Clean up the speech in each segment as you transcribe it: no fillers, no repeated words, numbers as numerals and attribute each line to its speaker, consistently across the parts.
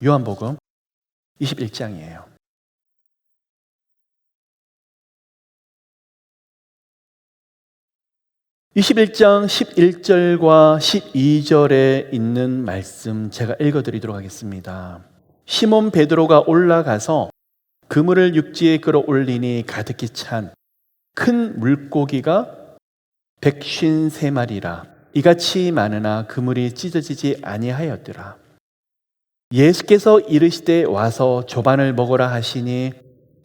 Speaker 1: 요한복음 21장이에요. (21장) 11절과 12절에 있는 말씀 제가 읽어드리도록 하겠습니다. 시몬 베드로가 올라가서 그물을 육지에 끌어올리니 가득히 찬 큰 물고기가 153마리라. 이같이 많으나 그물이 찢어지지 아니하였더라. 예수께서 이르시되 와서 조반을 먹으라 하시니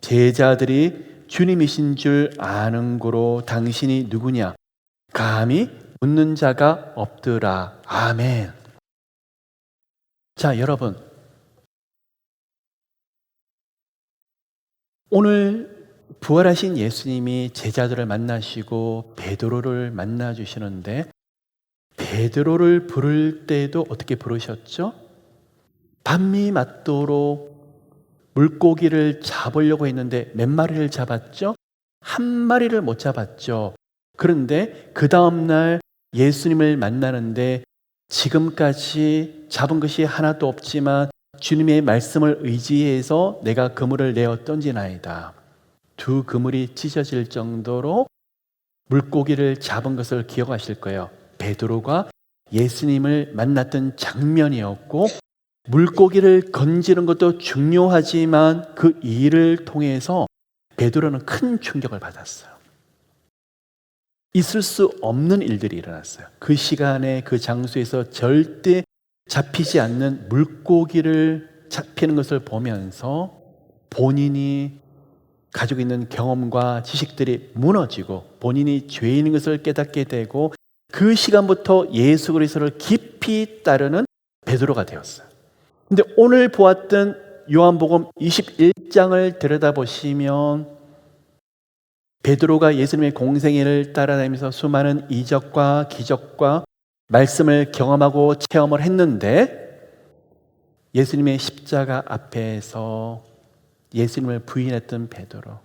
Speaker 1: 제자들이 주님이신 줄 아는 고로 당신이 누구냐 감히 묻는 자가 없더라. 아멘. 자, 여러분, 오늘 부활하신 예수님이 제자들을 만나시고 베드로를 만나 주시는데, 베드로를 부를 때도 어떻게 부르셨죠? 밤이 맞도록 물고기를 잡으려고 했는데 몇 마리를 잡았죠? 한 마리를 못 잡았죠. 그런데 그 다음날 예수님을 만나는데 지금까지 잡은 것이 하나도 없지만 주님의 말씀을 의지해서 내가 그물을 내어 던지나이다. 두 그물이 찢어질 정도로 물고기를 잡은 것을 기억하실 거예요. 베드로가 예수님을 만났던 장면이었고, 물고기를 건지는 것도 중요하지만 그 일을 통해서 베드로는 큰 충격을 받았어요. 있을 수 없는 일들이 일어났어요. 그 시간에 그 장소에서 절대 잡히지 않는 물고기를 잡히는 것을 보면서 본인이 가지고 있는 경험과 지식들이 무너지고 본인이 죄인인 것을 깨닫게 되고 그 시간부터 예수 그리스도를 깊이 따르는 베드로가 되었어요. 근데 오늘 보았던 요한복음 21장을 들여다보시면 베드로가 예수님의 공생애를 따라다니면서 수많은 이적과 기적과 말씀을 경험하고 체험을 했는데, 예수님의 십자가 앞에서 예수님을 부인했던 베드로,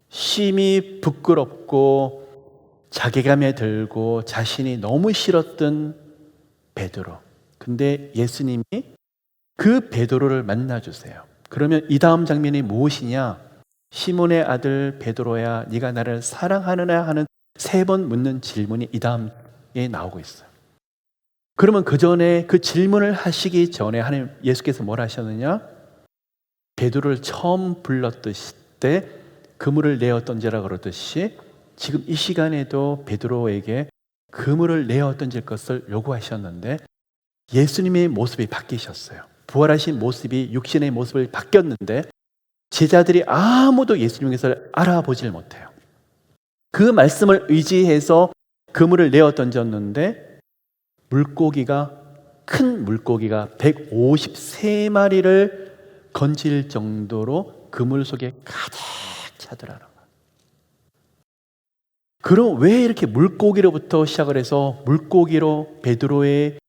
Speaker 1: 심히 부끄럽고 자괴감에 들고 자신이 너무 싫었던 베드로. 근데 예수님이 그 베드로를 만나주세요. 그러면 이 다음 장면이 무엇이냐? 시몬의 아들 베드로야, 네가 나를 사랑하느냐 하는 3번 묻는 질문이 이 다음에 나오고 있어요. 그러면 그 전에 그 질문을 하시기 전에 하나님 예수께서 뭘 하셨느냐? 베드로를 처음 불렀듯이 때 그물을 내어 던지라 그러듯이 지금 이 시간에도 베드로에게 그물을 내어 던질 것을 요구하셨는데, 예수님의 모습이 바뀌셨어요. 부활하신 모습이 육신의 모습을 바뀌었는데 제자들이 아무도 예수님의 것을 알아보질 못해요. 그 말씀을 의지해서 그물을 내어 던졌는데 큰 물고기가 153마리를 건질 정도로 그물 속에 가득 차더라는 거예요. 그럼 왜 이렇게 물고기로부터 시작을 해서 물고기로 베드로의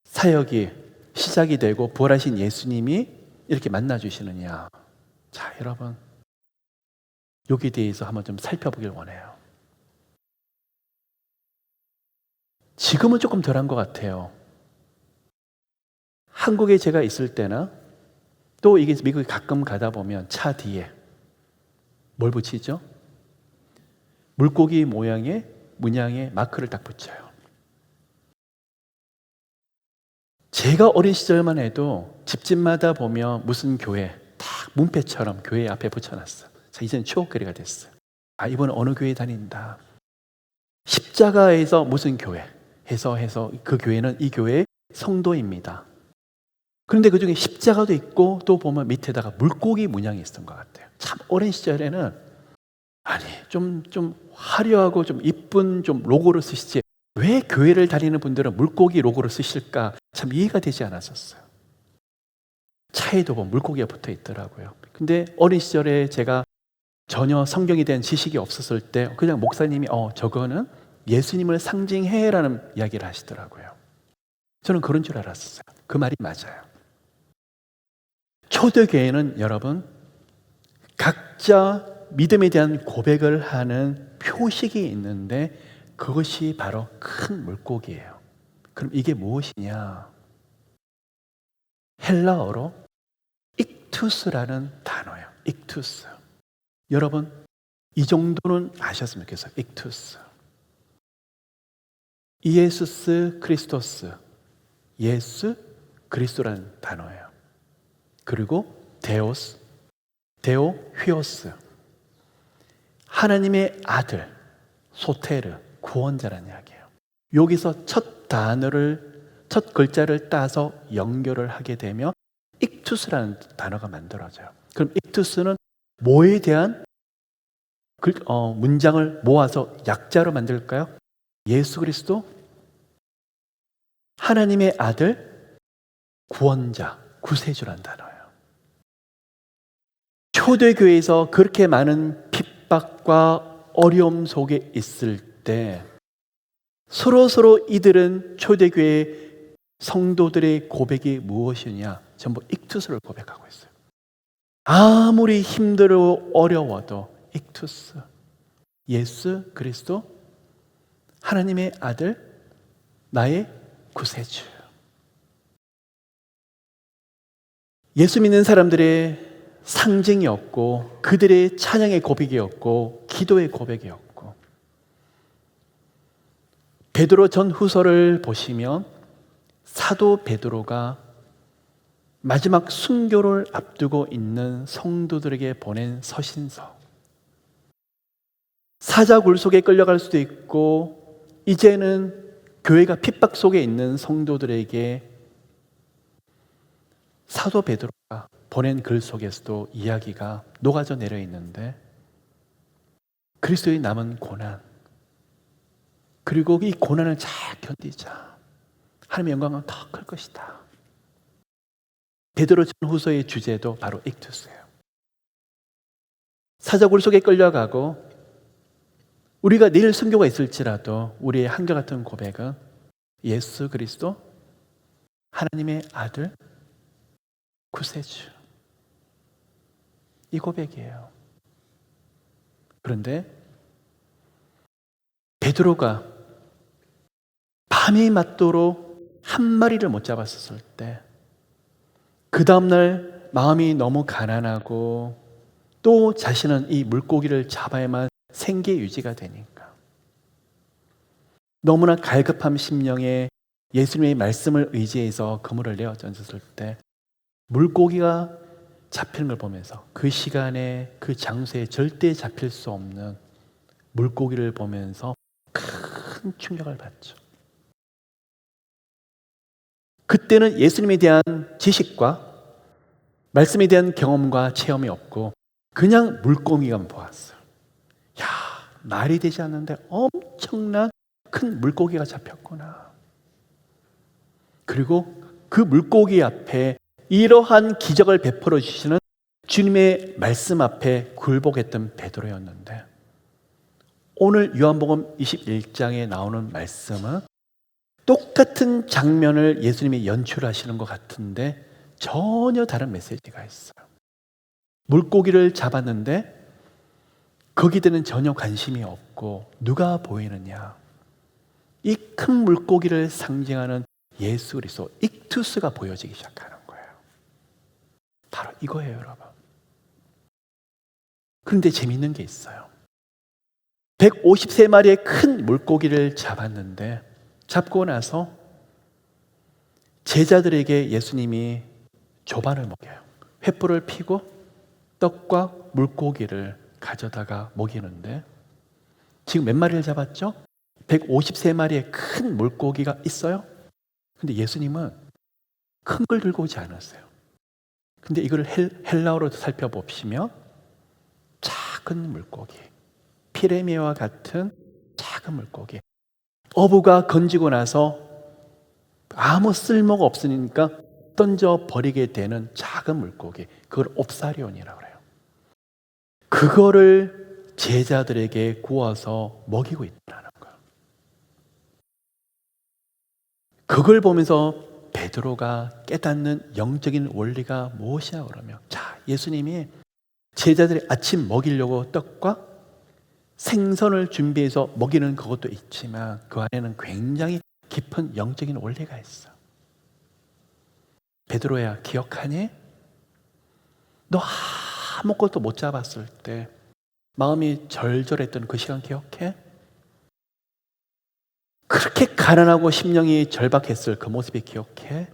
Speaker 1: 사역이 시작이 되고 부활하신 예수님이 이렇게 만나주시느냐? 자, 여러분, 여기에 대해서 한번 좀 살펴보길 원해요. 지금은 조금 덜한 것 같아요. 한국에 제가 있을 때나 또 이게 미국에 가끔 가다 보면 차 뒤에 뭘 붙이죠? 물고기 모양의 문양의 마크를 딱 붙여요. 제가 어린 시절만 해도 집집마다 보면 무슨 교회 딱 문패처럼 교회 앞에 붙여놨어요. 이제는 추억거리가 됐어요. 아, 이번에 어느 교회 다닌다. 십자가에서 무슨 교회 해서 그 교회는 이 교회의 성도입니다. 그런데 그중에 십자가도 있고 또 보면 밑에다가 물고기 문양이 있었던 것 같아요. 참 어린 시절에는 아니 좀 화려하고 좀 이쁜 좀 로고를 쓰시지 왜 교회를 다니는 분들은 물고기 로고를 쓰실까 참 이해가 되지 않았었어요. 차에도 보면 물고기가 붙어 있더라고요. 근데 어린 시절에 제가 전혀 성경에 대한 지식이 없었을 때 그냥 목사님이 저거는 예수님을 상징해라는 이야기를 하시더라고요. 저는 그런 줄 알았어요. 그 말이 맞아요. 초대교회는 여러분 각자 믿음에 대한 고백을 하는 표식이 있는데 그것이 바로 큰 물고기예요. 그럼 이게 무엇이냐? 헬라어로 익투스라는 단어예요. 익투스. 여러분, 이 정도는 아셨으면 좋겠어요. 익투스. 이에수스 크리스토스. 예수 그리스도라는 단어예요. 그리고 데오스, 데오 휘오스. 하나님의 아들, 소테르, 구원자라는 이야기예요. 여기서 첫 글자를 따서 연결을 하게 되면 익투스라는 단어가 만들어져요. 그럼 익투스는 뭐에 대한 문장을 모아서 약자로 만들까요? 예수 그리스도, 하나님의 아들, 구원자, 구세주라는 단어예요. 초대교회에서 그렇게 많은 핍박과 어려움 속에 있을 때 서로 이들은 초대교회 성도들의 고백이 무엇이냐? 전부 익투스를 고백하고 있어요. 아무리 힘들어 어려워도 익투스, 예수 그리스도, 하나님의 아들, 나의 구세주. 예수 믿는 사람들의 상징이었고 그들의 찬양의 고백이었고 기도의 고백이었고, 베드로 전후서를 보시면 사도 베드로가 마지막 순교를 앞두고 있는 성도들에게 보낸 서신서, 사자굴 속에 끌려갈 수도 있고 이제는 교회가 핍박 속에 있는 성도들에게 사도 베드로가 보낸 글 속에서도 이야기가 녹아져 내려 있는데, 그리스도의 남은 고난, 그리고 이 고난을 잘 견디자 하나님의 영광은 더 클 것이다. 베드로 전후서의 주제도 바로 익투스예요. 사자굴 속에 끌려가고 우리가 내일 순교가 있을지라도 우리의 한결같은 고백은 예수 그리스도, 하나님의 아들, 구세주, 이 고백이에요. 그런데 베드로가 밤이 맞도록 한 마리를 못 잡았을 때, 그 다음날 마음이 너무 가난하고 또 자신은 이 물고기를 잡아야만 생계 유지가 되니까 너무나 갈급한 심령에 예수님의 말씀을 의지해서 그물을 내어 던졌을 때, 물고기가 잡히는 걸 보면서 그 시간에 그 장소에 절대 잡힐 수 없는 물고기를 보면서 큰 충격을 받죠. 그때는 예수님에 대한 지식과 말씀에 대한 경험과 체험이 없고 그냥 물고기만 보았어요. 야, 말이 되지 않는데 엄청난 큰 물고기가 잡혔구나. 그리고 그 물고기 앞에 이러한 기적을 베풀어 주시는 주님의 말씀 앞에 굴복했던 베드로였는데, 오늘 요한복음 21장에 나오는 말씀은 똑같은 장면을 예수님이 연출하시는 것 같은데 전혀 다른 메시지가 있어요. 물고기를 잡았는데 거기에는 전혀 관심이 없고 누가 보이느냐? 이 큰 물고기를 상징하는 예수 그리스도, 익투스가 보여지기 시작하는 거예요. 바로 이거예요, 여러분. 그런데 재미있는 게 있어요. 153마리의 큰 물고기를 잡았는데, 잡고 나서 제자들에게 예수님이 조반을 먹여요. 횃불을 피고 떡과 물고기를 가져다가 먹이는데, 지금 몇 마리를 잡았죠? 153마리의 큰 물고기가 있어요. 근데 예수님은 큰 걸 들고 오지 않았어요. 근데 이걸 헬라어로 살펴보시면 작은 물고기, 피레미와 같은 작은 물고기, 어부가 건지고 나서 아무 쓸모가 없으니까 던져 버리게 되는 작은 물고기, 그걸 옵사리온이라고 해요. 그거를 제자들에게 구워서 먹이고 있다는 거예요. 그걸 보면서 베드로가 깨닫는 영적인 원리가 무엇이냐 그러면, 자, 예수님이 제자들의 아침 먹이려고 떡과 생선을 준비해서 먹이는 그것도 있지만 그 안에는 굉장히 깊은 영적인 원리가 있어. 베드로야, 기억하니? 너 아무것도 못 잡았을 때 마음이 절절했던 그 시간 기억해? 그렇게 가난하고 심령이 절박했을 그 모습이 기억해?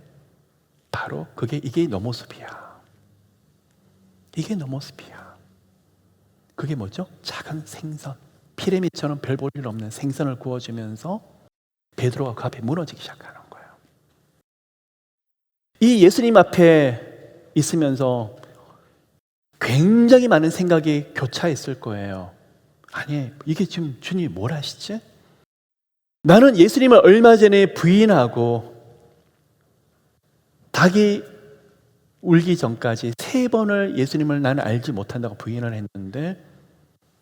Speaker 1: 바로 이게 너 모습이야. 이게 너 모습이야. 그게 뭐죠? 작은 생선, 피라미드처럼 별 볼 일 없는 생선을 구워주면서 베드로가 그 앞에 무너지기 시작하는 거예요. 이 예수님 앞에 있으면서 굉장히 많은 생각이 교차했을 거예요. 아니, 이게 지금 주님이 뭘 하시지? 나는 예수님을 얼마 전에 부인하고 닭이 울기 전까지 3번을 예수님을 나는 알지 못한다고 부인을 했는데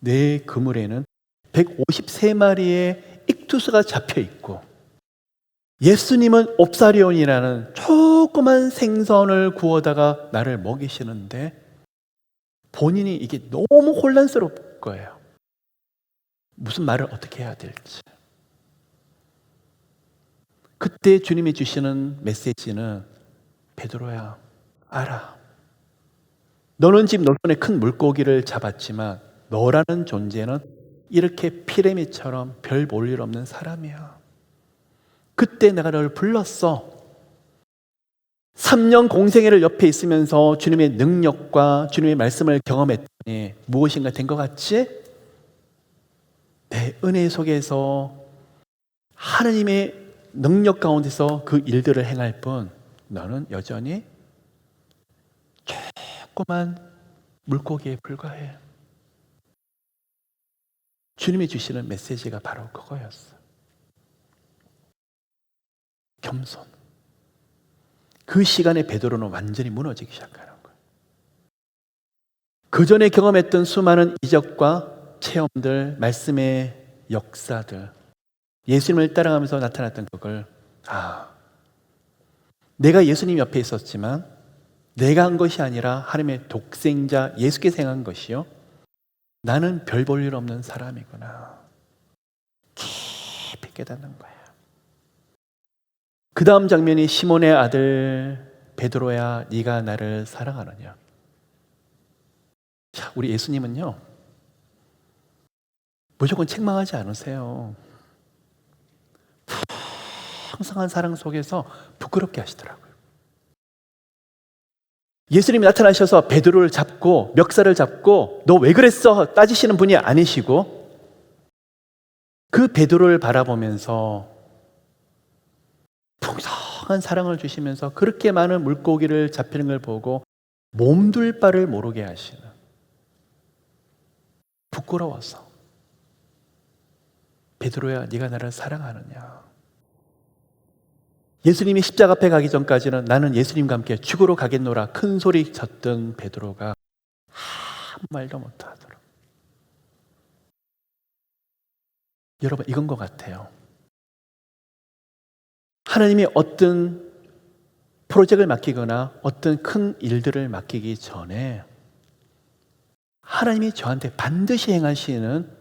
Speaker 1: 내 그물에는 153마리의 익투스가 잡혀 있고 예수님은 옵사리온이라는 조그만 생선을 구워다가 나를 먹이시는데 본인이 이게 너무 혼란스러울 거예요. 무슨 말을 어떻게 해야 될지. 그때 주님이 주시는 메시지는 베드로야, 알아. 너는 지금 너 손에 큰 물고기를 잡았지만 너라는 존재는 이렇게 피라미드처럼 별 볼 일 없는 사람이야. 그때 내가 너를 불렀어. 3년 공생애를 옆에 있으면서 주님의 능력과 주님의 말씀을 경험했더니 무엇인가 된 것 같지? 내 은혜 속에서 하나님의 능력 가운데서 그 일들을 행할 뿐 너는 여전히 조그만 물고기에 불과해. 주님이 주시는 메시지가 바로 그거였어. 겸손. 그 시간에 베드로는 완전히 무너지기 시작하는 거예요. 그 전에 경험했던 수많은 이적과 체험들, 말씀의 역사들, 예수님을 따라가면서 나타났던 그걸 내가 예수님 옆에 있었지만 내가 한 것이 아니라 하나님의 독생자 예수께서 행한 것이요 나는 별 볼 일 없는 사람이구나 깊이 깨닫는 거예요. 그 다음 장면이 시몬의 아들 베드로야 네가 나를 사랑하느냐. 자, 우리 예수님은요 무조건 책망하지 않으세요. 풍성한 사랑 속에서 부끄럽게 하시더라고요. 예수님이 나타나셔서 베드로를 잡고 멱살을 잡고 너 왜 그랬어? 따지시는 분이 아니시고 그 베드로를 바라보면서 풍성한 사랑을 주시면서 그렇게 많은 물고기를 잡히는 걸 보고 몸둘 바를 모르게 하시는, 부끄러워서 베드로야 네가 나를 사랑하느냐. 예수님이 십자가 앞에 가기 전까지는 나는 예수님과 함께 죽으러 가겠노라 큰 소리 쳤던 베드로가 아무 말도 못하더라. 여러분 이건 것 같아요. 하나님이 어떤 프로젝트를 맡기거나 어떤 큰 일들을 맡기기 전에 하나님이 저한테 반드시 행하시는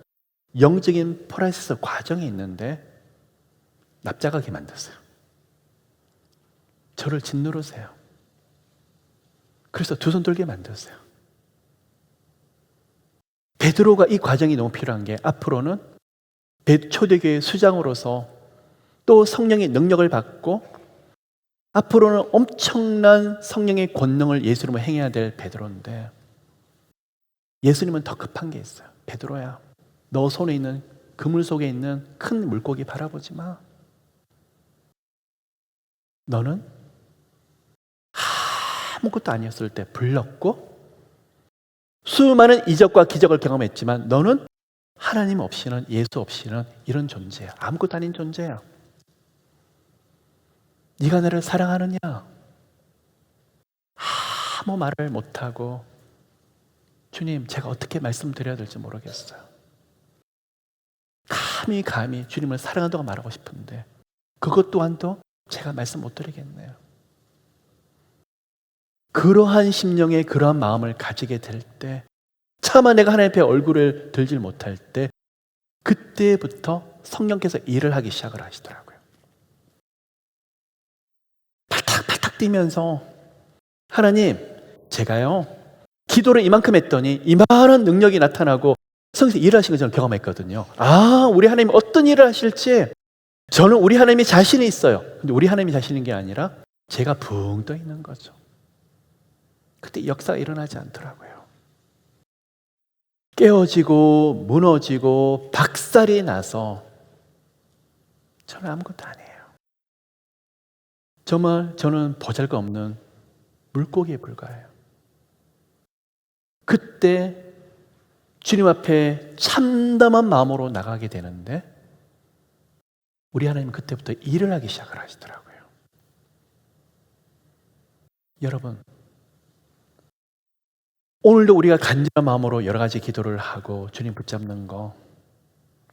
Speaker 1: 영적인 프로세스 과정이 있는데 납작하게 만드세요. 저를 짓누르세요. 그래서 두 손 들게 만드세요. 베드로가 이 과정이 너무 필요한 게 앞으로는 초대교회 수장으로서 또 성령의 능력을 받고 앞으로는 엄청난 성령의 권능을 예수님으로 행해야 될 베드로인데 예수님은 더 급한 게 있어요. 베드로야, 너 손에 있는 그물 속에 있는 큰 물고기 바라보지 마. 너는 아무것도 아니었을 때 불렀고 수많은 이적과 기적을 경험했지만 너는 하나님 없이는, 예수 없이는 이런 존재야. 아무것도 아닌 존재야. 네가 나를 사랑하느냐? 아무 말을 못하고 주님 제가 어떻게 말씀드려야 될지 모르겠어요. 감히 주님을 사랑한다고 말하고 싶은데 그것 또한도 제가 말씀 못 드리겠네요. 그러한 심령에 그러한 마음을 가지게 될 때 차마 내가 하나님 앞에 얼굴을 들질 못할 때 그때부터 성령께서 일을 하기 시작을 하시더라고요. 팔딱팔딱 뛰면서 하나님 제가요 기도를 이만큼 했더니 이만한 능력이 나타나고 성령이 일하신 걸 저는 경험했거든요. 아, 우리 하나님 어떤 일을 하실지 저는 우리 하나님이 자신이 있어요. 근데 우리 하나님이 자신인 게 아니라 제가 붕 떠 있는 거죠. 그때 역사가 일어나지 않더라고요. 깨어지고 무너지고 박살이 나서 저는 아무것도 아니에요. 정말 저는 보잘것없는 물고기에 불과해요. 그때 주님 앞에 참담한 마음으로 나가게 되는데 우리 하나님은 그때부터 일을 하기 시작을 하시더라고요. 여러분, 오늘도 우리가 간절한 마음으로 여러 가지 기도를 하고 주님 붙잡는 거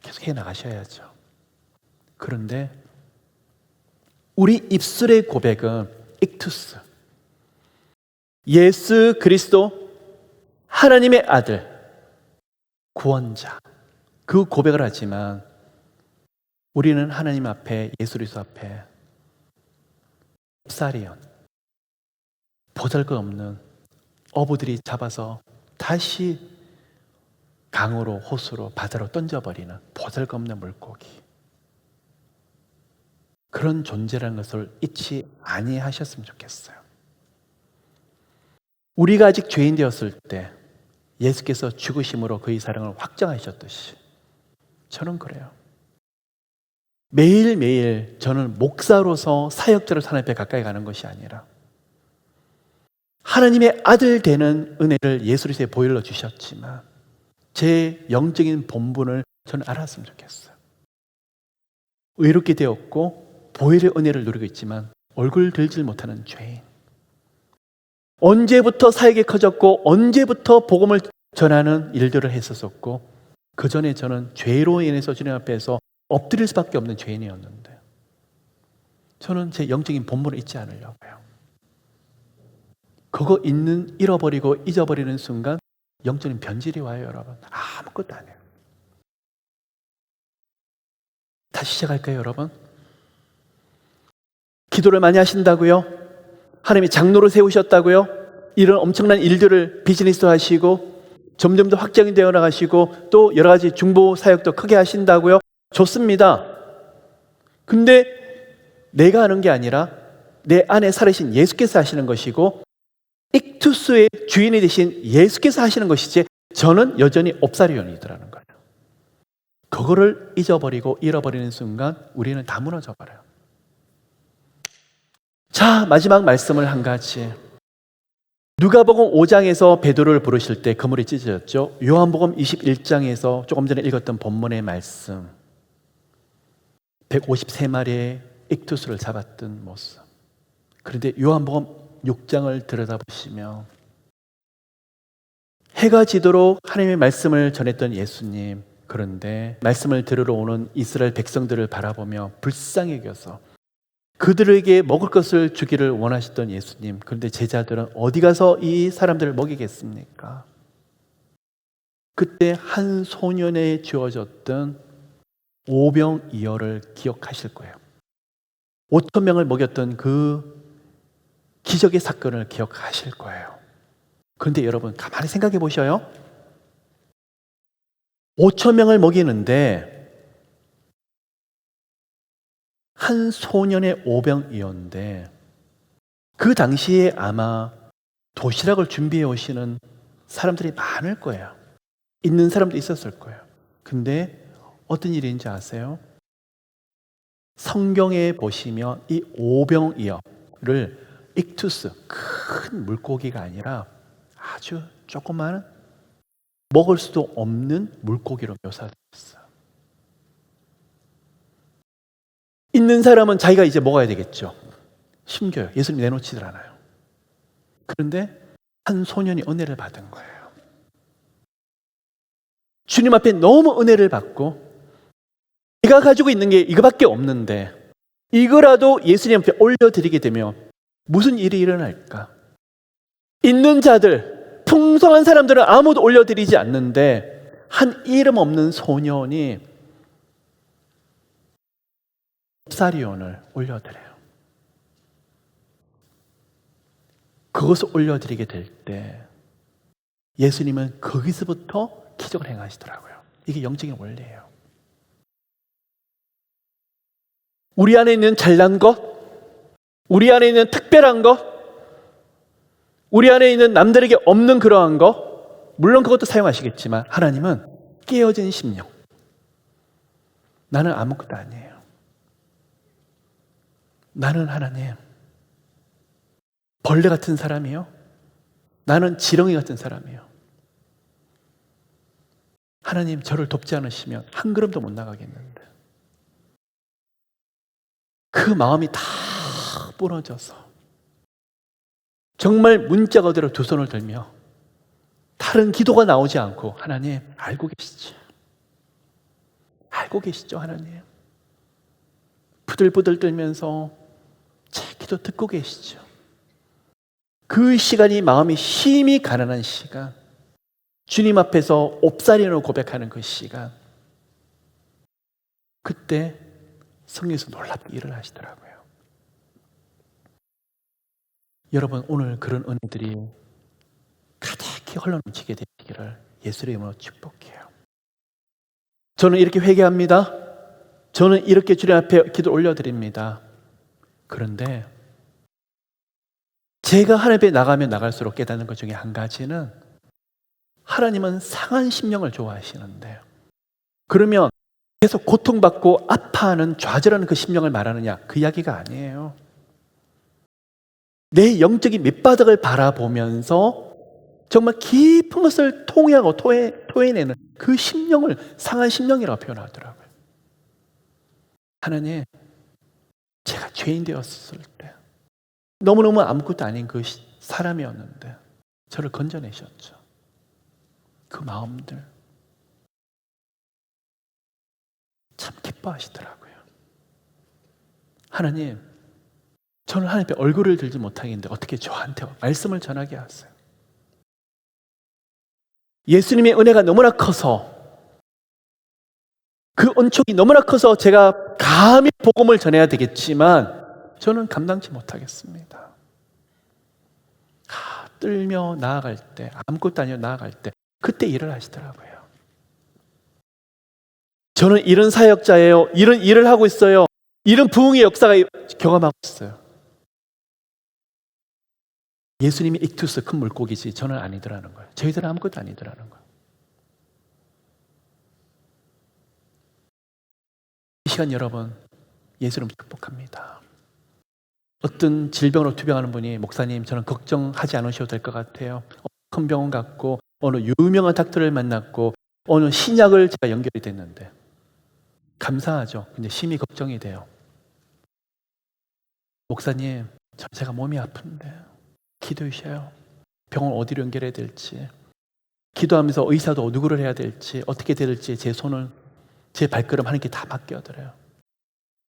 Speaker 1: 계속 해 나가셔야죠. 그런데 우리 입술의 고백은 익투스, 예수 그리스도 하나님의 아들, 구원자, 그 고백을 하지만 우리는 하나님 앞에, 예수 그리스도 앞에 옵사리온, 보잘것없는 어부들이 잡아서 다시 강으로, 호수로, 바다로 던져버리는 보잘것없는 물고기, 그런 존재라는 것을 잊지 아니하셨으면 좋겠어요. 우리가 아직 죄인 되었을 때 예수께서 죽으심으로 그의 사랑을 확정하셨듯이 저는 그래요. 매일매일 저는 목사로서 사역자로 하나님 앞에 가까이 가는 것이 아니라 하나님의 아들 되는 은혜를 예수 그리스도에 보일러 주셨지만 제 영적인 본분을 저는 알았으면 좋겠어요. 의롭게 되었고 보혈의 은혜를 누리고 있지만 얼굴 들질 못하는 죄인, 언제부터 사역이 커졌고 언제부터 복음을 전하는 일들을 했었었고 그 전에 저는 죄로 인해서 주님 앞에서 엎드릴 수밖에 없는 죄인이었는데 저는 제 영적인 본분을 잊지 않으려고요. 그거 잃어버리고 잊어버리는 순간 영적인 변질이 와요, 여러분. 아무것도 안 해요. 다시 시작할까요, 여러분? 기도를 많이 하신다고요? 하나님이 장로를 세우셨다고요? 이런 엄청난 일들을 비즈니스도 하시고 점점 더 확장이 되어 나가시고 또 여러 가지 중보 사역도 크게 하신다고요? 좋습니다. 근데 내가 하는 게 아니라 내 안에 살아계신 예수께서 하시는 것이고 익투스의 주인이 되신 예수께서 하시는 것이지 저는 여전히 옵사리온이더라는 거예요. 그거를 잊어버리고 잃어버리는 순간 우리는 다 무너져 버려요. 자, 마지막 말씀을 한 가지. 누가복음 5장에서 베드로를 부르실 때 그물이 찢어졌죠. 요한복음 21장에서 조금 전에 읽었던 본문의 말씀, 153마리의 익투스를 잡았던 모습. 그런데 요한복음 6장을 들여다보시면 해가 지도록 하나님의 말씀을 전했던 예수님, 그런데 말씀을 들으러 오는 이스라엘 백성들을 바라보며 불쌍히 여겨서 그들에게 먹을 것을 주기를 원하셨던 예수님, 그런데 제자들은 어디 가서 이 사람들을 먹이겠습니까? 그때 한 소년에 주어졌던 오병이어를 기억하실 거예요. 5천 명을 먹였던 그 기적의 사건을 기억하실 거예요. 그런데 여러분 가만히 생각해 보셔요. 5천 명을 먹이는데 한 소년의 오병이어인데 그 당시에 아마 도시락을 준비해 오시는 사람들이 많을 거예요. 있는 사람도 있었을 거예요. 근데 어떤 일인지 아세요? 성경에 보시면 이 오병이어를 익투스, 큰 물고기가 아니라 아주 조그마한 먹을 수도 없는 물고기로 묘사되어 있어요. 있는 사람은 자기가 이제 먹어야 되겠죠. 심겨요. 예수님 내놓지들 않아요. 그런데 한 소년이 은혜를 받은 거예요. 주님 앞에 너무 은혜를 받고 내가 가지고 있는 게 이거밖에 없는데 이거라도 예수님 앞에 올려드리게 되면 무슨 일이 일어날까? 있는 자들, 풍성한 사람들은 아무도 올려드리지 않는데 한 이름 없는 소년이 옵사리온을 올려드려요. 그것을 올려드리게 될 때 예수님은 거기서부터 기적을 행하시더라고요. 이게 영적인 원리예요. 우리 안에 있는 잘난 것, 우리 안에 있는 특별한 것, 우리 안에 있는 남들에게 없는 그러한 것, 물론 그것도 사용하시겠지만 하나님은 깨어진 심령. 나는 아무것도 아니에요. 나는 하나님, 벌레 같은 사람이요. 나는 지렁이 같은 사람이요. 하나님 저를 돕지 않으시면 한 걸음도 못 나가겠는데. 그 마음이 다 부러져서 정말 문자 그대로 두 손을 들며 다른 기도가 나오지 않고 하나님 알고 계시죠? 알고 계시죠 하나님? 부들부들 떨면서 제 기도 듣고 계시죠? 그 시간이 마음이 힘이 가난한 시간, 주님 앞에서 옵사리로 고백하는 그 시간, 그때 성령에서 놀랍게 일을 하시더라고요. 여러분 오늘 그런 은혜들이 가득히 흘러넘치게 되기를 예수의 이름으로 축복해요. 저는 이렇게 회개합니다. 저는 이렇게 주님 앞에 기도 올려드립니다. 그런데 제가 하나님 앞에 나가면 나갈수록 깨닫는 것 중에 한 가지는 하나님은 상한 심령을 좋아하시는데 그러면 계속 고통받고 아파하는 좌절하는 그 심령을 말하느냐? 그 이야기가 아니에요. 내 영적인 밑바닥을 바라보면서 정말 깊은 것을 통해하고 토해내는 그 심령을 상한 심령이라고 표현하더라고요. 하나님, 제가 죄인 되었을 때 너무너무 아무것도 아닌 그 사람이었는데 저를 건져내셨죠. 그 마음들 참 기뻐하시더라고요. 하나님, 저는 하나님 앞에 얼굴을 들지 못하겠는데 어떻게 저한테 말씀을 전하게 하세요? 예수님의 은혜가 너무나 커서 그 은총이 너무나 커서 제가 감히 복음을 전해야 되겠지만 저는 감당치 못하겠습니다. 떨며 나아갈 때, 아무것도 아니고 나아갈 때 그때 일을 하시더라고요. 저는 이런 사역자예요. 이런 일을 하고 있어요. 이런 부흥의 역사가 경험하고 있어요. 예수님이 익투스 큰 물고기지 저는 아니더라는 거예요. 저희들은 아무것도 아니더라는 거예요. 이 시간 여러분 예수님 축복합니다. 어떤 질병으로 투병하는 분이 목사님 저는 걱정하지 않으셔도 될 것 같아요. 큰 병원 갔고 어느 유명한 닥터를 만났고 어느 신약을 제가 연결이 됐는데 감사하죠. 근데 심히 걱정이 돼요. 목사님 제가 몸이 아픈데 기도해 주셔요. 병원 어디로 연결해야 될지 기도하면서 의사도 누구를 해야 될지 어떻게 될지 제 손을 제 발걸음 하나님께 다 맡겨드려요.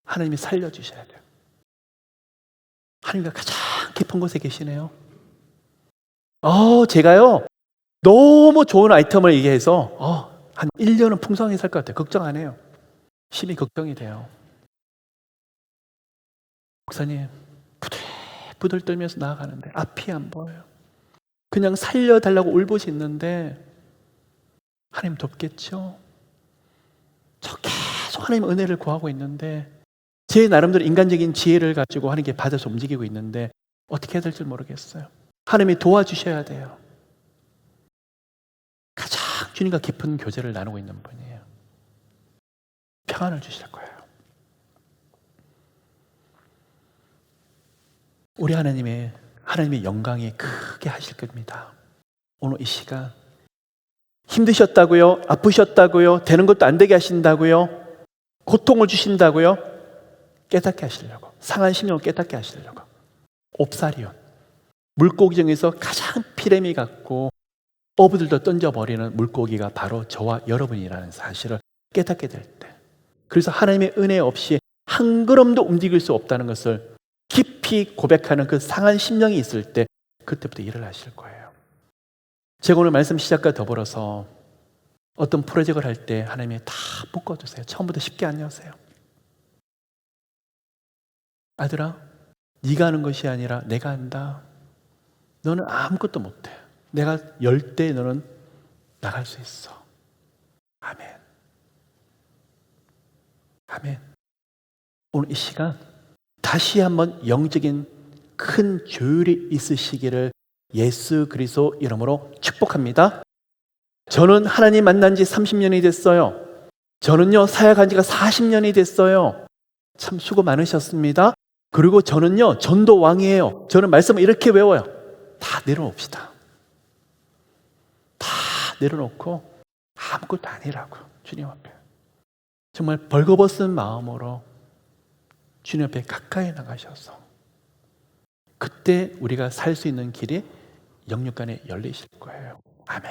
Speaker 1: 하나님이 살려주셔야 돼요. 하나님과 가장 깊은 곳에 계시네요. 제가요 너무 좋은 아이템을 얘기해서 한 1년은 풍성하게 살 것 같아요. 걱정 안 해요. 심히 걱정이 돼요. 목사님 부들부들 떨면서 나아가는데 앞이 안 보여요. 그냥 살려달라고 울부시 있는데 하나님 돕겠죠? 저 계속 하나님 은혜를 구하고 있는데 제 나름대로 인간적인 지혜를 가지고 하나님께 받아서 움직이고 있는데 어떻게 해야 될지 모르겠어요. 하나님이 도와주셔야 돼요. 가장 주님과 깊은 교제를 나누고 있는 분이에요. 평안을 주실 거예요. 우리 하나님의 영광이 크게 하실 겁니다. 오늘 이 시간 힘드셨다고요? 아프셨다고요? 되는 것도 안 되게 하신다고요? 고통을 주신다고요? 깨닫게 하시려고, 상한 심령을 깨닫게 하시려고. 옵사리온, 물고기 중에서 가장 피레미 같고 어부들도 던져버리는 물고기가 바로 저와 여러분이라는 사실을 깨닫게 될 때, 그래서 하나님의 은혜 없이 한 걸음도 움직일 수 없다는 것을 깊이 고백하는 그 상한 심령이 있을 때 그때부터 일을 하실 거예요. 제가 오늘 말씀 시작과 더불어서 어떤 프로젝트를 할 때 하나님이 다 묶어주세요. 처음부터 쉽게 안 여세요. 아들아, 네가 하는 것이 아니라 내가 한다. 너는 아무것도 못해. 내가 열 때 너는 나갈 수 있어. 아멘. 아멘. 오늘 이 시간 다시 한번 영적인 큰 조율이 있으시기를 예수 그리스도 이름으로 축복합니다. 저는 하나님 만난 지 30년이 됐어요. 저는요 사역한 지가 40년이 됐어요. 참 수고 많으셨습니다. 그리고 저는요 전도 왕이에요. 저는 말씀을 이렇게 외워요. 다 내려놓읍시다. 다 내려놓고 아무것도 아니라고 주님 앞에 정말 벌거벗은 마음으로 주님 앞에 가까이 나가셔서 그때 우리가 살 수 있는 길이 영육간에 열리실 거예요. 아멘.